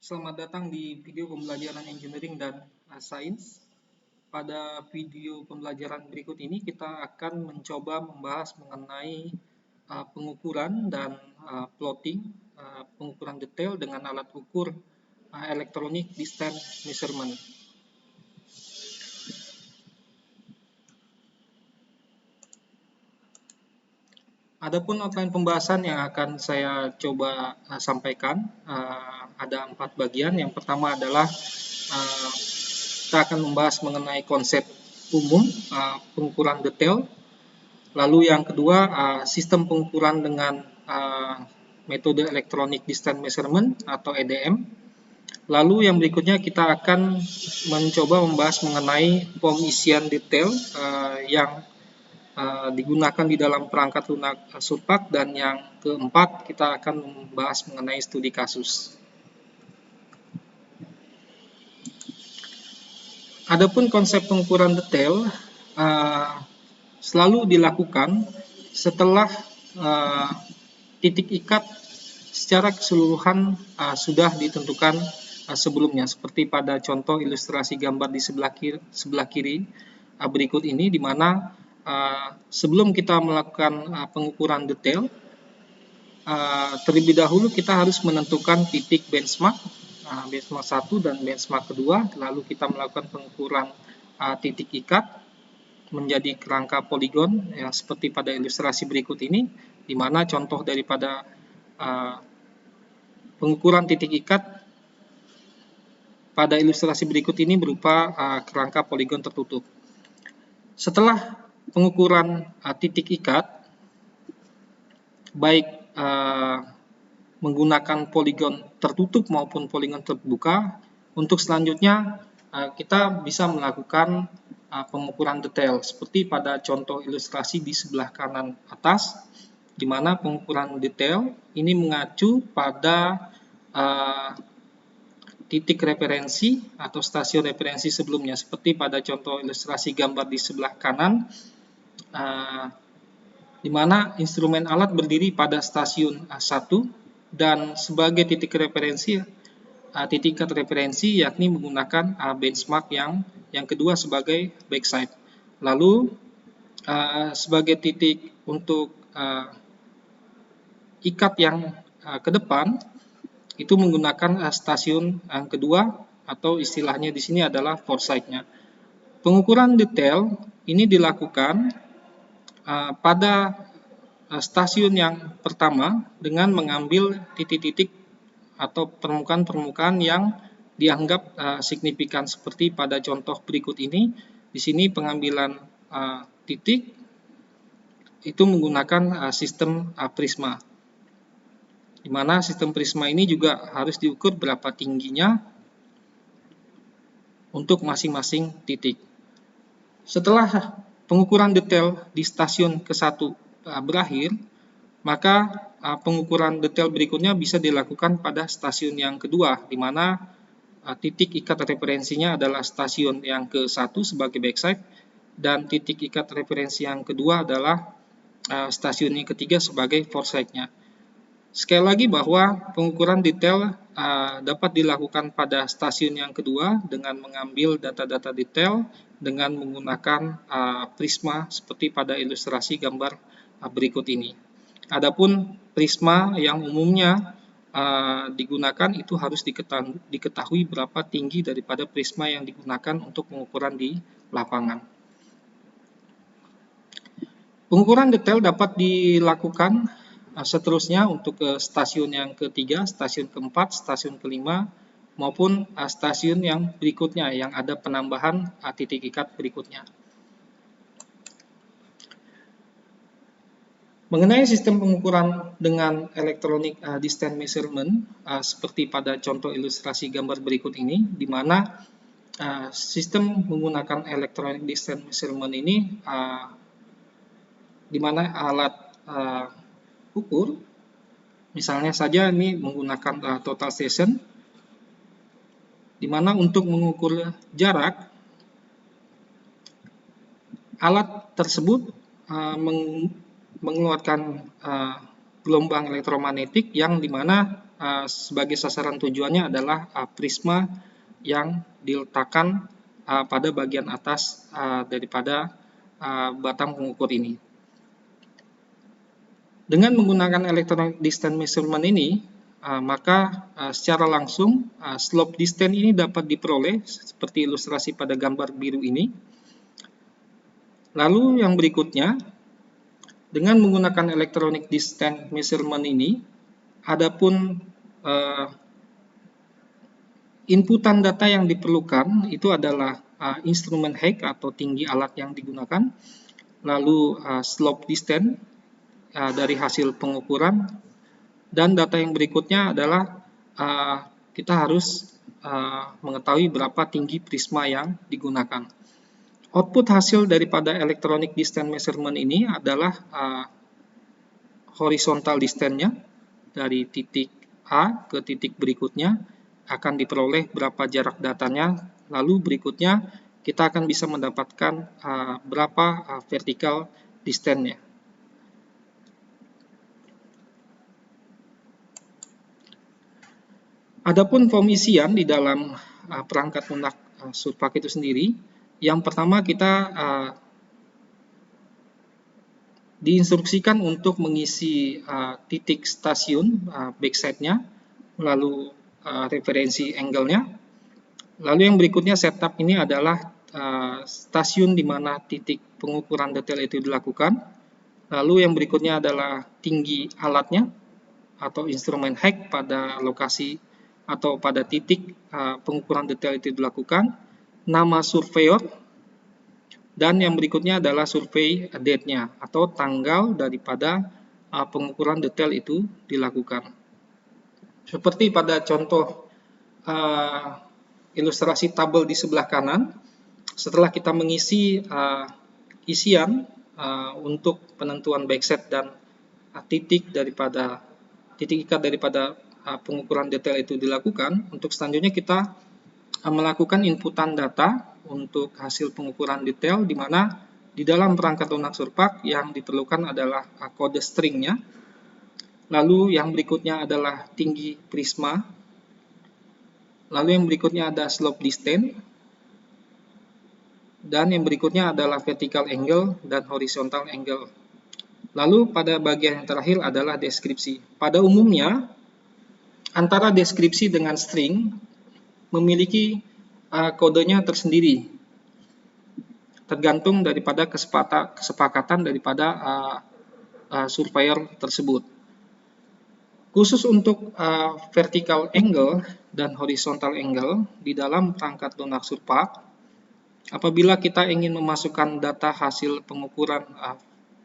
Selamat datang di video pembelajaran engineering dan sains. Pada video pembelajaran berikut ini kita akan mencoba membahas mengenai pengukuran dan plotting, pengukuran detail dengan alat ukur electronic distance measurement. Adapun outline pembahasan yang akan saya coba sampaikan, ada 4 bagian. Yang pertama adalah kita akan membahas mengenai konsep umum pengukuran detail. Lalu yang kedua, sistem pengukuran dengan metode electronic distance measurement atau EDM. Lalu yang berikutnya kita akan mencoba membahas mengenai form isian detail yang digunakan di dalam perangkat lunak surpak, dan yang keempat kita akan membahas mengenai studi kasus. Adapun konsep pengukuran detail selalu dilakukan setelah titik ikat secara keseluruhan sudah ditentukan sebelumnya, seperti pada contoh ilustrasi gambar di sebelah kiri berikut ini, di mana sebelum kita melakukan pengukuran detail, terlebih dahulu kita harus menentukan titik benchmark, benchmark 1 dan benchmark kedua, lalu kita melakukan pengukuran titik ikat menjadi kerangka poligon yang seperti pada ilustrasi berikut ini, di mana contoh daripada pengukuran titik ikat pada ilustrasi berikut ini berupa kerangka poligon tertutup. Setelah pengukuran titik ikat, baik menggunakan poligon tertutup maupun poligon terbuka, untuk selanjutnya kita bisa melakukan pengukuran detail seperti pada contoh ilustrasi di sebelah kanan atas, di mana pengukuran detail ini mengacu pada titik referensi atau stasiun referensi sebelumnya, seperti pada contoh ilustrasi gambar di sebelah kanan, di mana instrumen alat berdiri pada stasiun 1 dan sebagai titik referensi, titik ikat referensi yakni menggunakan benchmark yang kedua sebagai backside. Lalu sebagai titik untuk ikat yang ke depan itu menggunakan stasiun yang kedua, atau istilahnya di sini adalah foresight-nya. Pengukuran detail ini dilakukan pada stasiun yang pertama dengan mengambil titik-titik atau permukaan-permukaan yang dianggap signifikan, seperti pada contoh berikut ini. Di sini pengambilan titik itu menggunakan sistem prisma, di mana sistem prisma ini juga harus diukur berapa tingginya untuk masing-masing titik. Setelah pengukuran detail di stasiun ke-1 berakhir, maka pengukuran detail berikutnya bisa dilakukan pada stasiun yang kedua, di mana titik ikat referensinya adalah stasiun yang ke-1 sebagai backside, dan titik ikat referensi yang kedua adalah stasiun yang ketiga sebagai foresight-nya. Sekali lagi bahwa pengukuran detail dapat dilakukan pada stasiun yang kedua dengan mengambil data-data detail dengan menggunakan prisma seperti pada ilustrasi gambar berikut ini. Adapun prisma yang umumnya digunakan itu harus diketahui berapa tinggi daripada prisma yang digunakan untuk pengukuran di lapangan. Pengukuran detail dapat dilakukan seterusnya untuk ke stasiun yang ketiga, stasiun keempat, stasiun kelima, maupun stasiun yang berikutnya yang ada penambahan titik ikat berikutnya. Mengenai sistem pengukuran dengan electronic distance measurement, seperti pada contoh ilustrasi gambar berikut ini, di mana sistem menggunakan electronic distance measurement ini, di mana alat ukur, misalnya saja ini menggunakan total station, di mana untuk mengukur jarak, alat tersebut mengeluarkan gelombang elektromagnetik yang dimana sebagai sasaran tujuannya adalah prisma yang diletakkan pada bagian atas daripada batang pengukur ini. Dengan menggunakan electronic distance measurement ini, maka secara langsung slope distance ini dapat diperoleh seperti ilustrasi pada gambar biru ini. Lalu yang berikutnya, dengan menggunakan electronic distance measurement ini, adapun inputan data yang diperlukan itu adalah instrumen height atau tinggi alat yang digunakan, lalu slope distance dari hasil pengukuran, dan data yang berikutnya adalah kita harus mengetahui berapa tinggi prisma yang digunakan. Output hasil daripada electronic distance measurement ini adalah horizontal distance-nya dari titik A ke titik berikutnya, akan diperoleh berapa jarak datanya, lalu berikutnya kita akan bisa mendapatkan berapa vertical distance-nya. Adapun form isian di dalam perangkat lunak surpak itu sendiri, yang pertama kita diinstruksikan untuk mengisi titik stasiun backside-nya, lalu referensi angle-nya. Lalu yang berikutnya setup ini adalah stasiun di mana titik pengukuran detail itu dilakukan. Lalu yang berikutnya adalah tinggi alatnya atau instrumen height pada lokasi atau pada titik pengukuran detail itu dilakukan. Nama surveyor, dan yang berikutnya adalah survey date-nya atau tanggal daripada pengukuran detail itu dilakukan. Seperti pada contoh ilustrasi tabel di sebelah kanan, setelah kita mengisi isian untuk penentuan backset dan titik ikat daripada pengukuran detail itu dilakukan, untuk selanjutnya kita melakukan inputan data untuk hasil pengukuran detail, di mana di dalam perangkat lunak surpak yang diperlukan adalah kode stringnya. Lalu yang berikutnya adalah tinggi prisma. Lalu yang berikutnya ada slope distance. Dan yang berikutnya adalah vertical angle dan horizontal angle. Lalu pada bagian yang terakhir adalah deskripsi. Pada umumnya, antara deskripsi dengan string memiliki kodenya tersendiri, tergantung daripada kesepakatan daripada surveyor tersebut. Khusus untuk vertical angle dan horizontal angle di dalam perangkat lunak surpak, apabila kita ingin memasukkan data hasil pengukuran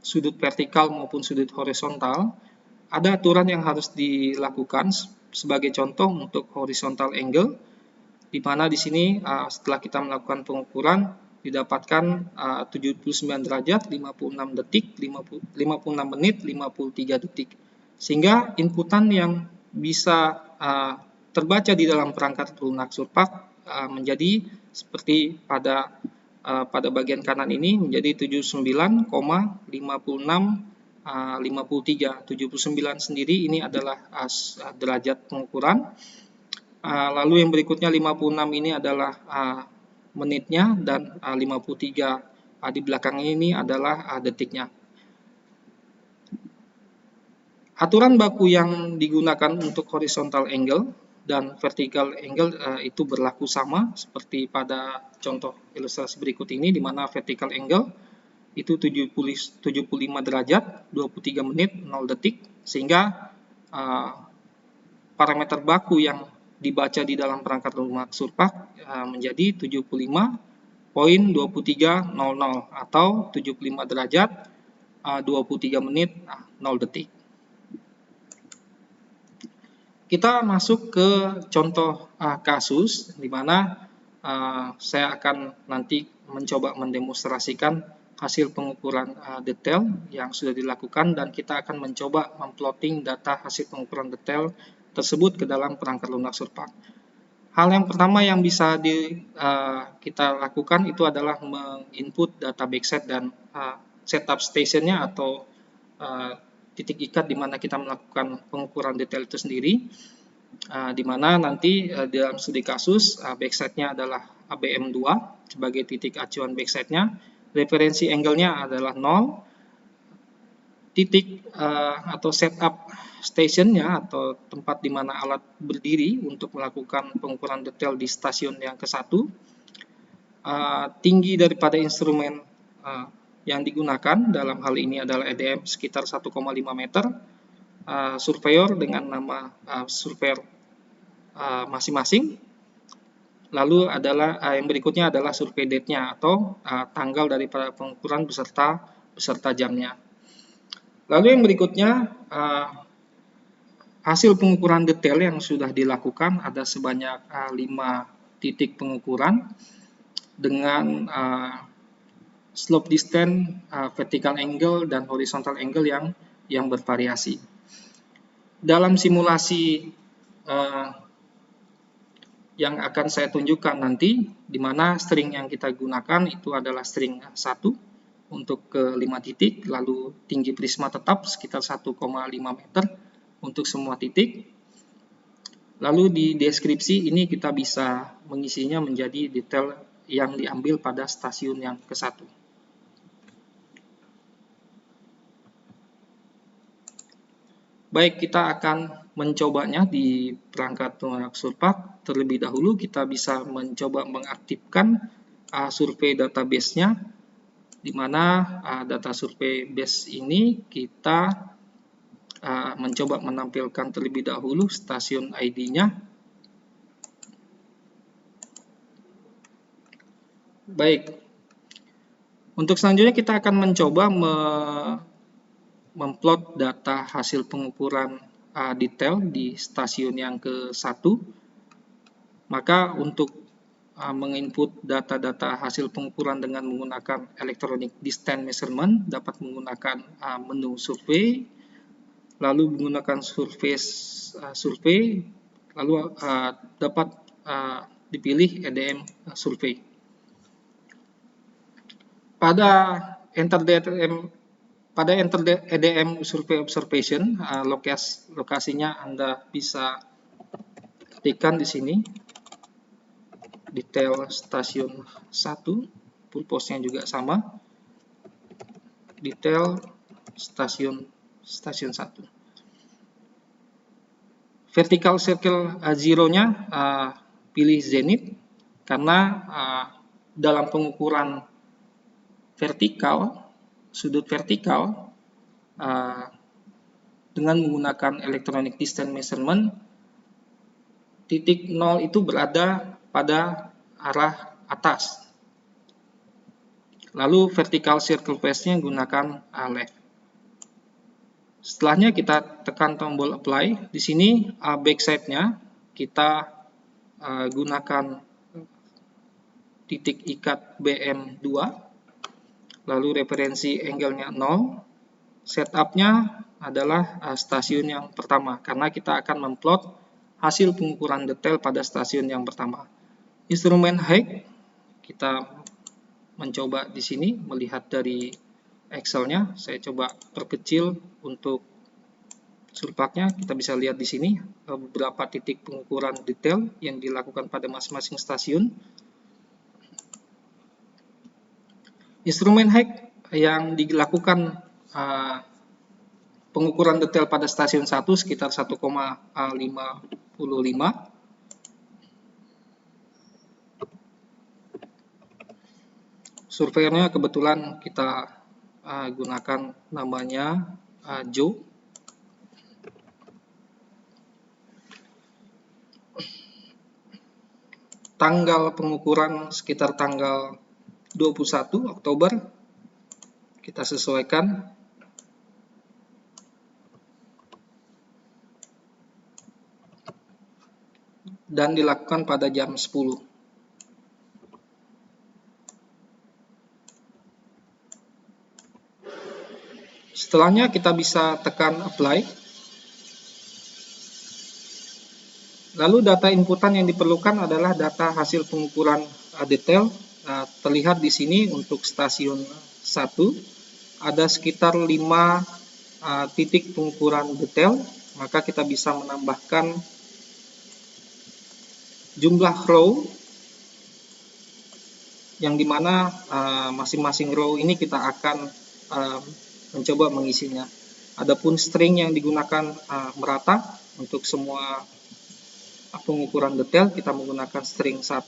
sudut vertikal maupun sudut horizontal, ada aturan yang harus dilakukan. Sebagai contoh untuk horizontal angle, di mana di sini setelah kita melakukan pengukuran didapatkan 79 derajat, 56 detik, 56 menit, 53 detik. Sehingga inputan yang bisa terbaca di dalam perangkat lunak surpak menjadi seperti pada bagian kanan ini menjadi 79,5653. 79 sendiri ini adalah derajat pengukuran. Lalu yang berikutnya 56 ini adalah menitnya, dan 53 di belakang ini adalah detiknya. Aturan baku yang digunakan untuk horizontal angle dan vertical angle itu berlaku sama seperti pada contoh ilustrasi berikut ini, di mana vertical angle itu 75 derajat, 23 menit, 0 detik, sehingga parameter baku yang dibaca di dalam perangkat lunak surpak menjadi 75.2300 atau 75 derajat, 23 menit, 0 detik. Kita masuk ke contoh kasus di mana saya akan nanti mencoba mendemonstrasikan hasil pengukuran detail yang sudah dilakukan, dan kita akan mencoba memplotting data hasil pengukuran detail tersebut ke dalam perangkat lunak surpak. Hal yang pertama yang bisa kita lakukan itu adalah menginput data backset dan setup stationnya atau titik ikat di mana kita melakukan pengukuran detail itu sendiri. di mana nanti dalam studi kasus backside-nya adalah ABM2 sebagai titik acuan backside-nya, referensi angle-nya adalah 0, titik atau setup station-nya atau tempat di mana alat berdiri untuk melakukan pengukuran detail di stasiun yang ke-1, tinggi daripada instrumen yang digunakan dalam hal ini adalah EDM sekitar 1,5 meter, surveyor dengan nama surveyor masing-masing. Lalu yang berikutnya adalah survey date-nya atau tanggal daripada pengukuran beserta jamnya. Lalu yang berikutnya hasil pengukuran detail yang sudah dilakukan ada sebanyak 5 titik pengukuran dengan slope distance, vertical angle dan horizontal angle yang bervariasi. Dalam simulasi yang akan saya tunjukkan nanti, di mana string yang kita gunakan itu adalah string 1 untuk ke 5 titik, lalu tinggi prisma tetap sekitar 1,5 meter untuk semua titik. Lalu di deskripsi ini kita bisa mengisinya menjadi detail yang diambil pada stasiun yang ke-1. Baik, kita akan mencobanya di perangkat pengorak Surpak. Terlebih dahulu kita bisa mencoba mengaktifkan survei database-nya, di mana data survei base ini kita mencoba menampilkan terlebih dahulu stasiun ID-nya. Baik, untuk selanjutnya kita akan mencoba memplot data hasil pengukuran detail di stasiun yang ke-1. Maka untuk menginput data-data hasil pengukuran dengan menggunakan electronic distance measurement dapat menggunakan menu survei, lalu menggunakan survei, lalu dapat dipilih EDM survei. Pada enter EDM survey observation, lokasinya Anda bisa ketikkan di sini, detail stasiun 1, purpose-nya juga sama, detail stasiun 1. Vertical circle 0-nya pilih zenith, karena dalam pengukuran vertikal, sudut vertikal dengan menggunakan electronic distance measurement, titik 0 itu berada pada arah atas. Lalu vertical circle phase-nya gunakan left. Setelahnya kita tekan tombol apply. Di sini backside-nya kita gunakan titik ikat BM2. Lalu referensi angle-nya 0. Setup-nya adalah stasiun yang pertama, karena kita akan memplot hasil pengukuran detail pada stasiun yang pertama. Instrumen height kita mencoba di sini melihat dari Excel-nya. Saya coba perkecil untuk Surpaknya. Kita bisa lihat di sini beberapa titik pengukuran detail yang dilakukan pada masing-masing stasiun. Instrumen height yang dilakukan pengukuran detail pada stasiun 1 sekitar 1,55. Surveyornya kebetulan kita gunakan namanya Joe. Tanggal pengukuran sekitar tanggal 21 Oktober, kita sesuaikan. Dan dilakukan pada jam 10. Setelahnya kita bisa tekan apply. Lalu data inputan yang diperlukan adalah data hasil pengukuran detail. Terlihat di sini untuk stasiun 1 ada sekitar 5 titik pengukuran detail, maka kita bisa menambahkan jumlah row yang dimana masing-masing row ini kita akan mencoba mengisinya. Adapun string yang digunakan merata untuk semua pengukuran detail, kita menggunakan string 1,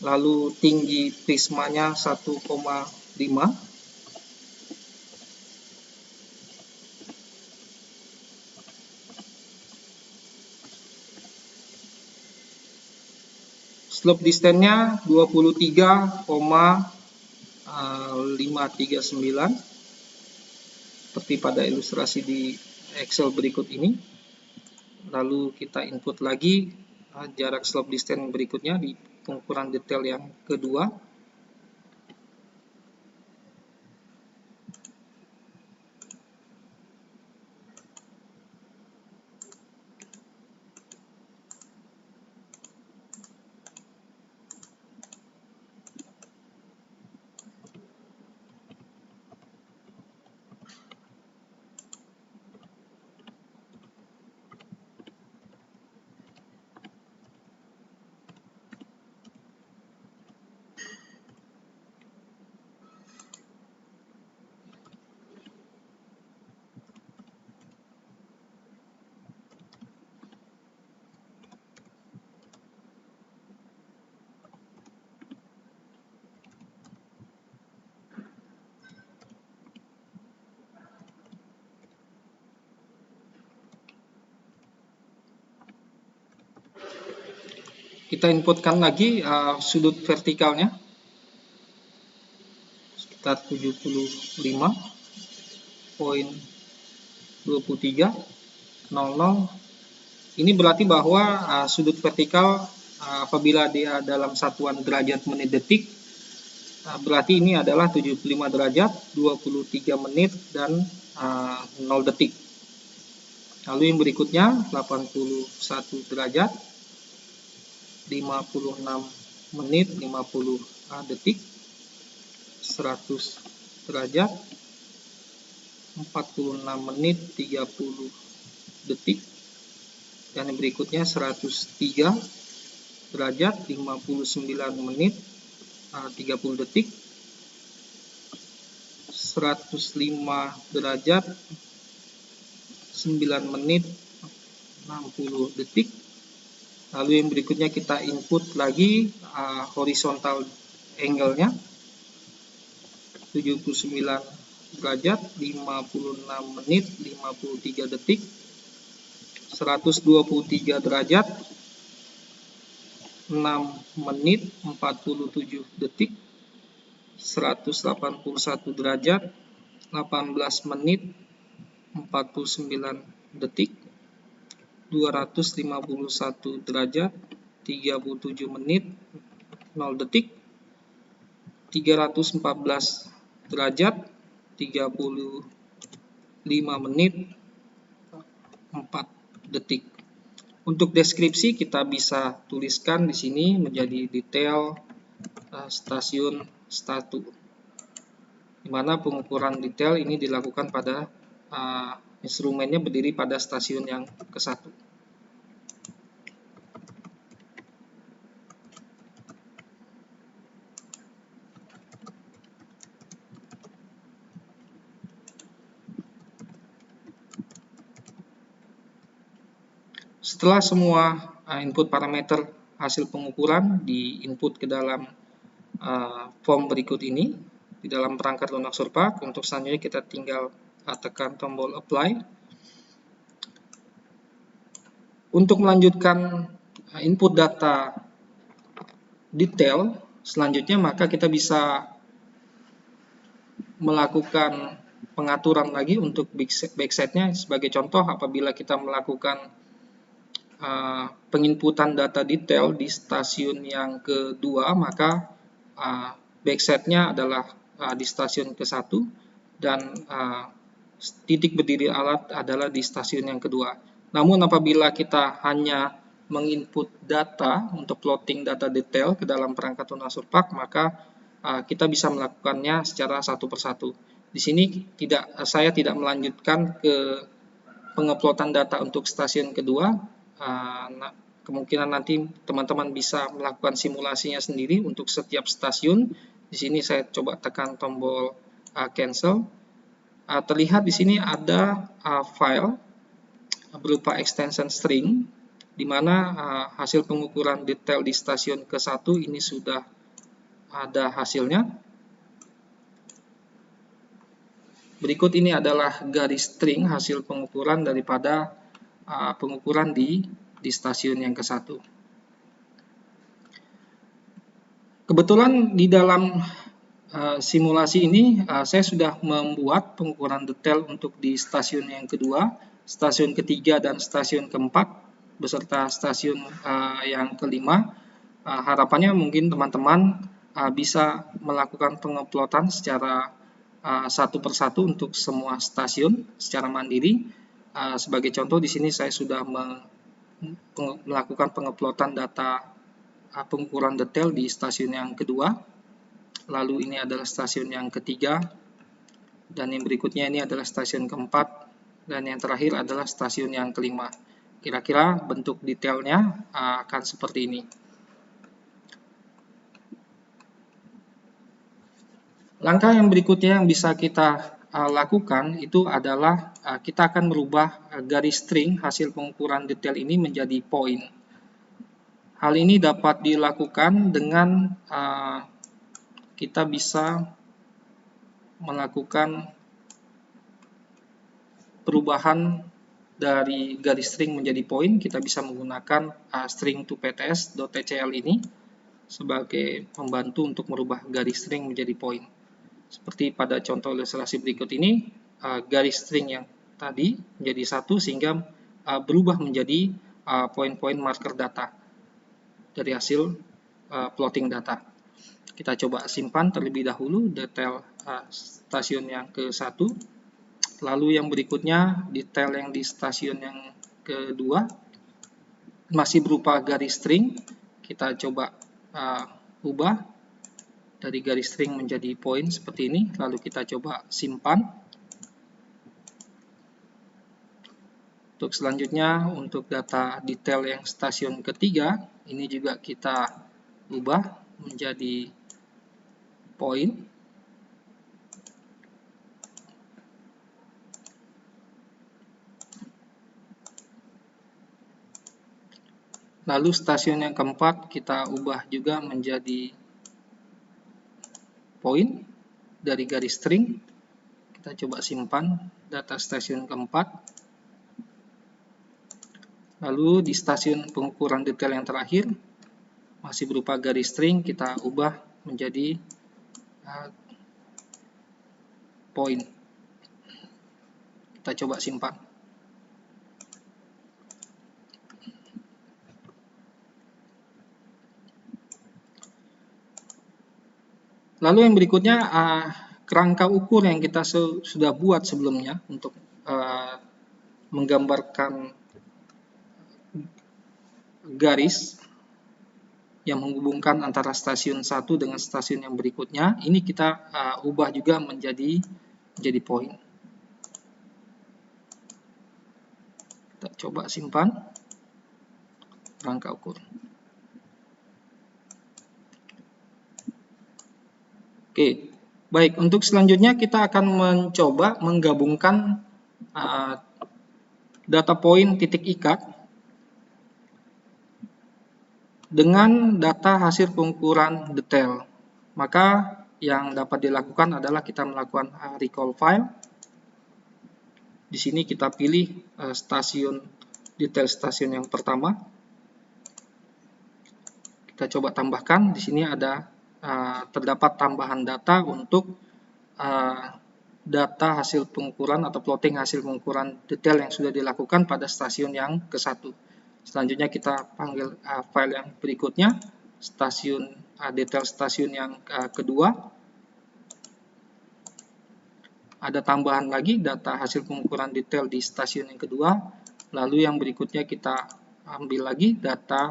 lalu tinggi prismanya 1,5, slope distance-nya 23,539 seperti pada ilustrasi di Excel berikut ini. Lalu kita input lagi jarak slope distance berikutnya di pengukuran detail yang kedua. Kita inputkan lagi sudut vertikalnya sekitar 75,2300. Ini berarti bahwa sudut vertikal apabila dia dalam satuan derajat menit detik, berarti ini adalah 75 derajat, 23 menit, dan 0 detik. Lalu yang berikutnya 81 derajat, 56 menit 50 detik, 100 derajat, 46 menit 30 detik, dan yang berikutnya 103 derajat, 59 menit 30 detik, 105 derajat, 9 menit 60 detik. Lalu yang berikutnya kita input lagi horizontal angle-nya 79 derajat, 56 menit 53 detik, 123 derajat, 6 menit 47 detik, 181 derajat, 18 menit 49 detik, 251 derajat, 37 menit 0 detik, 314 derajat, 35 menit 4 detik. Untuk deskripsi kita bisa tuliskan di sini menjadi detail stasiun statu, di mana pengukuran detail ini dilakukan pada instrumennya berdiri pada stasiun yang ke-1. Setelah semua input parameter hasil pengukuran di-input ke dalam form berikut ini, di dalam perangkat lunak Surpak, untuk selanjutnya kita tinggal tekan tombol apply. Untuk melanjutkan input data detail selanjutnya, maka kita bisa melakukan pengaturan lagi untuk backside-nya. Sebagai contoh, apabila kita melakukan penginputan data detail di stasiun yang kedua, maka backside-nya adalah di stasiun ke-1 dan titik berdiri alat adalah di stasiun yang kedua. Namun apabila kita hanya menginput data untuk plotting data detail ke dalam perangkat lunak Surpak, maka kita bisa melakukannya secara satu persatu. Di sini saya tidak melanjutkan ke penguploadan data untuk stasiun kedua, kemungkinan nanti teman-teman bisa melakukan simulasinya sendiri untuk setiap stasiun. Di sini saya coba tekan tombol cancel. Terlihat di sini ada file berupa extension string, di mana hasil pengukuran detail di stasiun ke-1 ini sudah ada hasilnya. Berikut ini adalah garis string hasil pengukuran daripada pengukuran di stasiun yang ke-1. Kebetulan di dalam simulasi ini saya sudah membuat pengukuran detail untuk di stasiun yang kedua, stasiun ketiga, dan stasiun keempat beserta stasiun yang kelima. Harapannya mungkin teman-teman bisa melakukan penguploadan secara satu persatu untuk semua stasiun secara mandiri. Sebagai contoh di sini saya sudah melakukan penguploadan data pengukuran detail di stasiun yang kedua, lalu ini adalah stasiun yang ketiga, dan yang berikutnya ini adalah stasiun keempat, dan yang terakhir adalah stasiun yang kelima. Kira-kira bentuk detailnya akan seperti ini. Langkah yang berikutnya yang bisa kita lakukan itu adalah kita akan merubah garis string hasil pengukuran detail ini menjadi poin. Hal ini dapat dilakukan dengan kita bisa melakukan perubahan dari garis string menjadi poin. Kita bisa menggunakan string to pts.tcl ini sebagai pembantu untuk merubah garis string menjadi poin. Seperti pada contoh ilustrasi berikut ini, garis string yang tadi menjadi 1 sehingga berubah menjadi poin-poin marker data dari hasil plotting data. Kita coba simpan terlebih dahulu detail stasiun yang ke-1. Lalu yang berikutnya detail yang di stasiun yang kedua masih berupa garis string. Kita coba ubah dari garis string menjadi poin seperti ini. Lalu kita coba simpan. Untuk selanjutnya, untuk data detail yang stasiun ketiga, ini juga kita ubah menjadi poin. Lalu stasiun yang keempat kita ubah juga menjadi poin dari garis string. Kita coba simpan data stasiun keempat. Lalu di stasiun pengukuran detail yang terakhir, masih berupa garis string, kita ubah menjadi poin. Kita coba simpan. Lalu yang berikutnya, kerangka ukur yang kita sudah buat sebelumnya untuk menggambarkan garis yang menghubungkan antara stasiun 1 dengan stasiun yang berikutnya. Ini kita ubah juga menjadi poin. Kita coba simpan rangka ukur. Oke, baik. Untuk selanjutnya kita akan mencoba menggabungkan data poin titik ikat dengan data hasil pengukuran detail. Maka yang dapat dilakukan adalah kita melakukan recall file. Di sini kita pilih detail stasiun yang pertama. Kita coba tambahkan. Di sini ada terdapat tambahan data untuk data hasil pengukuran atau plotting hasil pengukuran detail yang sudah dilakukan pada stasiun yang ke-1. Selanjutnya kita panggil file yang berikutnya, detail stasiun yang kedua. Ada tambahan lagi data hasil pengukuran detail di stasiun yang kedua. Lalu yang berikutnya kita ambil lagi data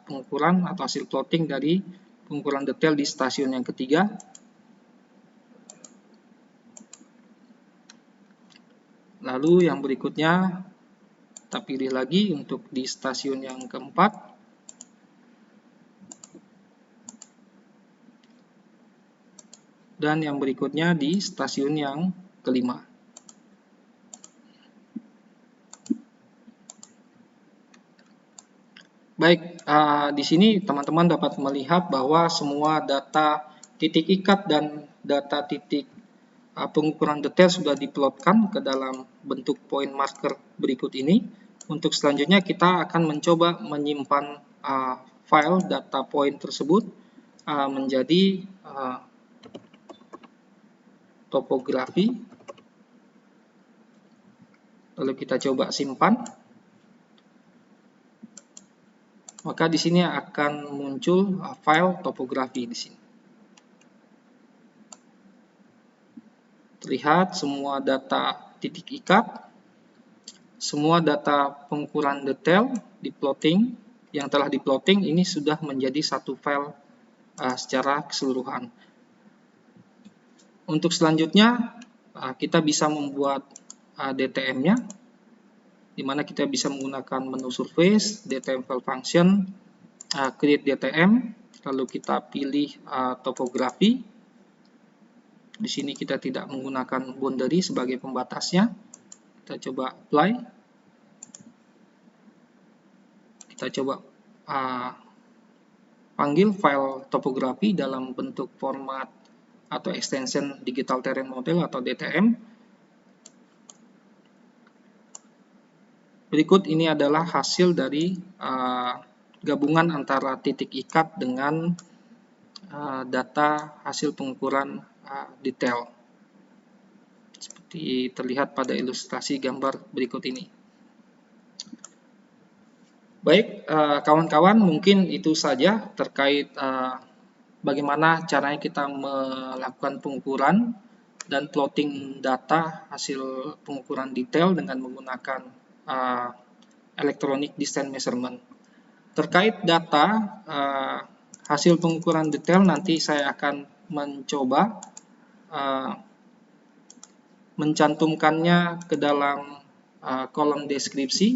pengukuran atau hasil plotting dari pengukuran detail di stasiun yang ketiga. Lalu yang berikutnya Kita pilih lagi untuk di stasiun yang keempat. Dan yang berikutnya di stasiun yang kelima. Baik, di sini teman-teman dapat melihat bahwa semua data titik ikat dan data titik pengukuran detail sudah diplotkan ke dalam bentuk point marker berikut ini. Untuk selanjutnya kita akan mencoba menyimpan file data point tersebut menjadi topografi. Lalu kita coba simpan. Maka di sini akan muncul file topografi di sini. Terlihat semua data titik ikat, semua data pengukuran detail di plotting yang telah diplotting ini sudah menjadi satu file secara keseluruhan. Untuk selanjutnya kita bisa membuat DTM-nya, di mana kita bisa menggunakan menu surface, DTM file function, create DTM, lalu kita pilih topografi. Di sini kita tidak menggunakan boundary sebagai pembatasnya. Kita coba apply. Kita coba panggil file topografi dalam bentuk format atau extension Digital Terrain Model atau DTM. Berikut ini adalah hasil dari gabungan antara titik ikat dengan data hasil pengukuran detail. Seperti terlihat pada ilustrasi gambar berikut ini. Baik, kawan-kawan, mungkin itu saja terkait bagaimana caranya kita melakukan pengukuran dan plotting data hasil pengukuran detail dengan menggunakan electronic distance measurement. Terkait data hasil pengukuran detail, nanti saya akan mencoba mencantumkannya ke dalam kolom deskripsi,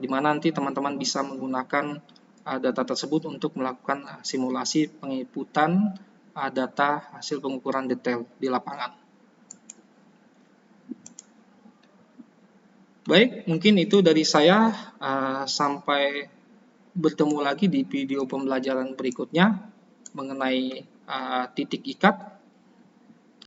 di mana nanti teman-teman bisa menggunakan data tersebut untuk melakukan simulasi penginputan data hasil pengukuran detail di lapangan. Baik, mungkin itu dari saya. Sampai bertemu lagi di video pembelajaran berikutnya mengenai titik ikat.